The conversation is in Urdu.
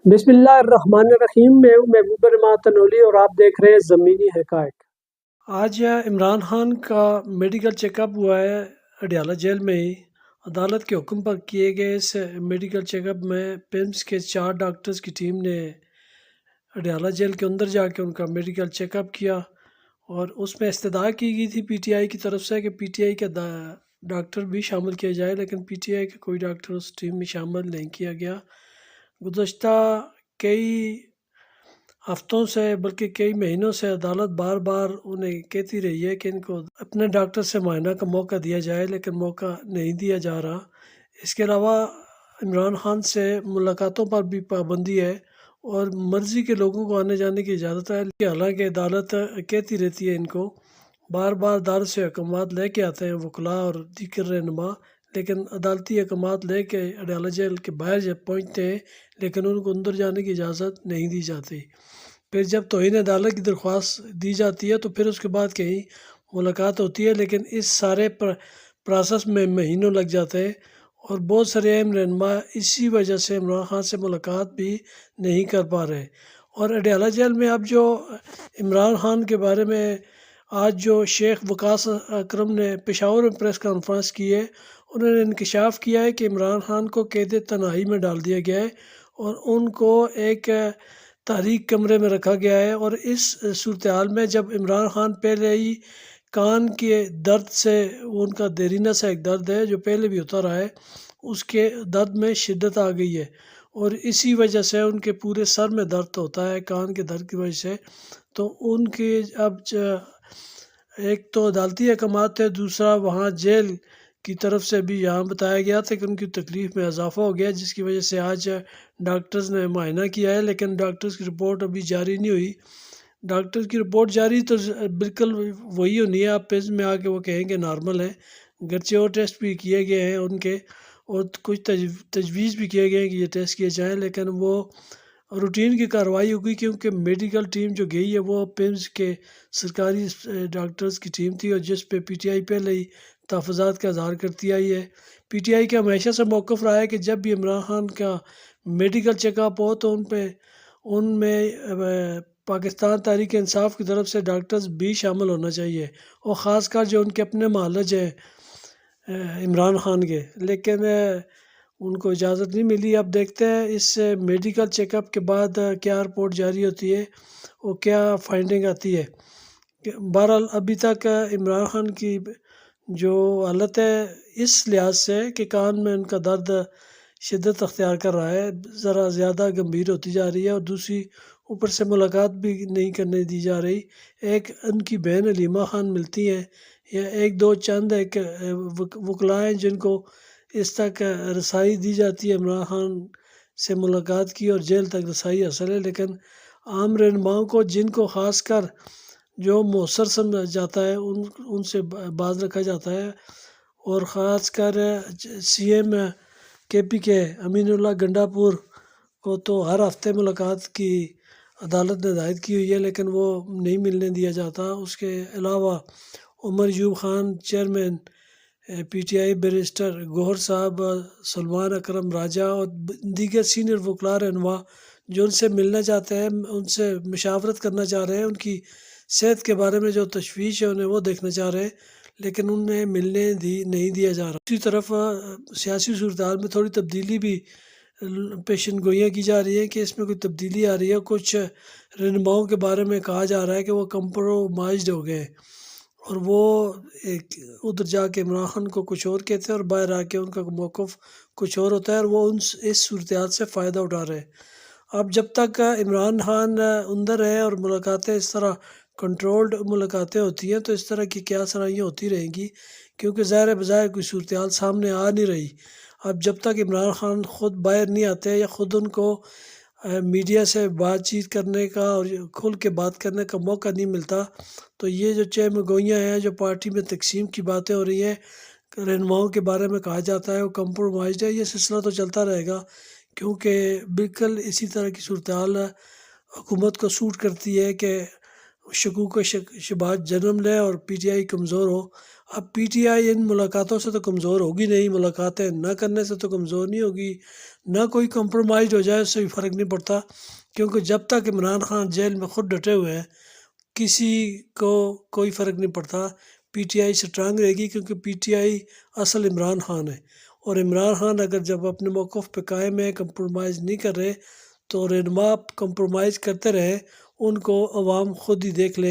بسم اللہ الرحمن الرحیم، میں ہوں محبوب رحمت تنولی اور آپ دیکھ رہے ہیں زمینی حقائق۔ آج عمران خان کا میڈیکل چیک اپ ہوا ہے اڈیالہ جیل میں ہی۔ عدالت کے حکم پر کیے گئے اس میڈیکل چیک اپ میں پیمز کے 4 ڈاکٹرز کی ٹیم نے اڈیالہ جیل کے اندر جا کے ان کا میڈیکل چیک اپ کیا، اور اس میں استدعا کی گئی تھی پی ٹی آئی کی طرف سے کہ پی ٹی آئی کا ڈاکٹر بھی شامل کیا جائے، لیکن پی ٹی آئی کا کوئی ڈاکٹر اس ٹیم میں شامل نہیں کیا گیا۔ گزشتہ کئی ہفتوں سے بلکہ کئی مہینوں سے عدالت بار بار انہیں کہتی رہی ہے کہ ان کو اپنے ڈاکٹر سے معائنہ کا موقع دیا جائے، لیکن موقع نہیں دیا جا رہا۔ اس کے علاوہ عمران خان سے ملاقاتوں پر بھی پابندی ہے اور مرضی کے لوگوں کو آنے جانے کی اجازت ہے، حالانکہ عدالت کہتی رہتی ہے ان کو بار بار عدالت سے احکامات لے کے آتے ہیں وکلاء اور دیگر رہنما، لیکن عدالتی احکامات لے کے اڈیالہ جیل کے باہر جب پہنچتے ہیں لیکن ان کو اندر جانے کی اجازت نہیں دی جاتی۔ پھر جب توہین عدالت کی درخواست دی جاتی ہے تو پھر اس کے بعد کہیں ملاقات ہوتی ہے، لیکن اس سارے پروسیس میں مہینوں لگ جاتے ہیں، اور بہت سارے اہم رہنما اسی وجہ سے عمران خان سے ملاقات بھی نہیں کر پا رہے۔ اور اڈیالہ جیل میں اب جو عمران خان کے بارے میں آج جو شیخ وقاص اکرم نے پشاور میں پریس کانفرنس کی ہے، انہوں نے انکشاف کیا ہے کہ عمران خان کو قید تنہائی میں ڈال دیا گیا ہے اور ان کو ایک تاریک کمرے میں رکھا گیا ہے۔ اور اس صورتحال میں جب عمران خان پہلے ہی کان کے درد سے، ان کا دیرینہ سا ایک درد ہے جو پہلے بھی ہوتا رہا ہے، اس کے درد میں شدت آ گئی ہے، اور اسی وجہ سے ان کے پورے سر میں درد ہوتا ہے کان کے درد کی وجہ سے۔ تو ان کے اب ایک تو عدالتی احکامات تھے، دوسرا وہاں جیل کی طرف سے بھی یہاں بتایا گیا تھا کہ ان کی تکلیف میں اضافہ ہو گیا، جس کی وجہ سے آج ڈاکٹرز نے معائنہ کیا ہے، لیکن ڈاکٹرز کی رپورٹ ابھی جاری نہیں ہوئی۔ ڈاکٹر کی رپورٹ جاری تو بالکل وہی ہونی ہے، آپ پیج میں آ کے وہ کہیں گے نارمل ہے، گرچہ اور ٹیسٹ بھی کیے گئے ہیں ان کے، اور کچھ تجویز بھی کیے گئے ہیں کہ یہ ٹیسٹ کیے جائیں، لیکن وہ روٹین کی کارروائی ہوگی، کیونکہ میڈیکل ٹیم جو گئی ہے وہ پیمز کے سرکاری ڈاکٹرز کی ٹیم تھی، اور جس پہ پی ٹی آئی پہلے ہی تحفظات کا اظہار کرتی آئی ہے۔ پی ٹی آئی کا ہمیشہ سے موقف رہا ہے کہ جب بھی عمران خان کا میڈیکل چیک اپ ہو تو ان میں پاکستان تحریک انصاف کی طرف سے ڈاکٹرز بھی شامل ہونا چاہیے، اور خاص کر جو ان کے اپنے معالج ہیں عمران خان کے، لیکن ان کو اجازت نہیں ملی۔ اب دیکھتے ہیں اس میڈیکل چیک اپ کے بعد کیا رپورٹ جاری ہوتی ہے اور کیا فائنڈنگ آتی ہے۔ بہرحال ابھی تک عمران خان کی جو حالت ہے اس لحاظ سے کہ کان میں ان کا درد شدت اختیار کر رہا ہے، ذرا زیادہ گمبھیر ہوتی جا رہی ہے، اور دوسری اوپر سے ملاقات بھی نہیں کرنے دی جا رہی۔ ایک ان کی بہن علیمہ خان ملتی ہیں، یا ایک دو چند ایک وکلاء ہیں جن کو اس تک رسائی دی جاتی ہے عمران خان سے ملاقات کی، اور جیل تک رسائی حاصل ہے، لیکن عام رہنماؤں کو، جن کو خاص کر جو مؤثر سمجھا جاتا ہے، ان سے باز رکھا جاتا ہے، اور خاص کر سی ایم کے پی کے امین اللہ گنڈا پور کو تو ہر ہفتے ملاقات کی عدالت نے ہدایت کی ہوئی ہے، لیکن وہ نہیں ملنے دیا جاتا۔ اس کے علاوہ Omar Ayub Khan chairman P T I, barrister Gohar صاحب، سلمان اکرم راجہ اور دیگر سینئر وکلاء رہنما جو ان سے ملنا چاہتے ہیں، ان سے مشاورت کرنا چاہ رہے ہیں، ان کی صحت کے بارے میں جو تشویش ہے انہیں وہ دیکھنا چاہ رہے ہیں، لیکن انہیں ملنے نہیں دیا جا رہا۔ دوسری طرف سیاسی صورتحال میں تھوڑی تبدیلی بھی پیشن گوئیاں کی جا رہی ہیں کہ اس میں کوئی تبدیلی آ رہی ہے۔ کچھ رہنماؤں کے بارے میں کہا جا رہا ہے کہ وہ کمپرومائزڈ ہو گئے، اور وہ ادھر جا کے عمران خان کو کچھ اور کہتے ہیں اور باہر آ کے ان کا موقف کچھ اور ہوتا ہے، اور وہ اس صورتحال سے فائدہ اٹھا رہے ہیں۔ اب جب تک عمران خان اندر ہے اور ملاقاتیں اس طرح کنٹرولڈ ملاقاتیں ہوتی ہیں تو اس طرح کی کیا سرائیاں ہوتی رہیں گی، کیونکہ ظاہر بظاہر کوئی صورتحال سامنے آ نہیں رہی۔ اب جب تک عمران خان خود باہر نہیں آتے یا خود ان کو میڈیا سے بات چیت کرنے کا اور کھل کے بات کرنے کا موقع نہیں ملتا، تو یہ جو چہم گوئیاں ہیں، جو پارٹی میں تقسیم کی باتیں ہو رہی ہیں، رہنماؤں کے بارے میں کہا جاتا ہے وہ کمپرومائزڈ ہے، یہ سلسلہ تو چلتا رہے گا، کیونکہ بالکل اسی طرح کی صورتحال حکومت کو سوٹ کرتی ہے کہ شکوک و شبہات جنم لے اور پی ٹی آئی کمزور ہو۔ اب پی ٹی آئی ان ملاقاتوں سے تو کمزور ہوگی نہیں، ملاقاتیں نہ کرنے سے تو کمزور نہیں ہوگی، نہ کوئی کمپرومائز ہو جائے اس سے بھی فرق نہیں پڑتا، کیونکہ جب تک عمران خان جیل میں خود ڈٹے ہوئے ہیں کسی کو کوئی فرق نہیں پڑتا، پی ٹی آئی سٹرانگ رہے گی، کیونکہ پی ٹی آئی اصل عمران خان ہے، اور عمران خان اگر جب اپنے موقف پہ قائم ہے، کمپرومائز نہیں کر رہے، تو رہنما کمپرومائز کرتے رہے ان کو عوام خود ہی دیکھ لیں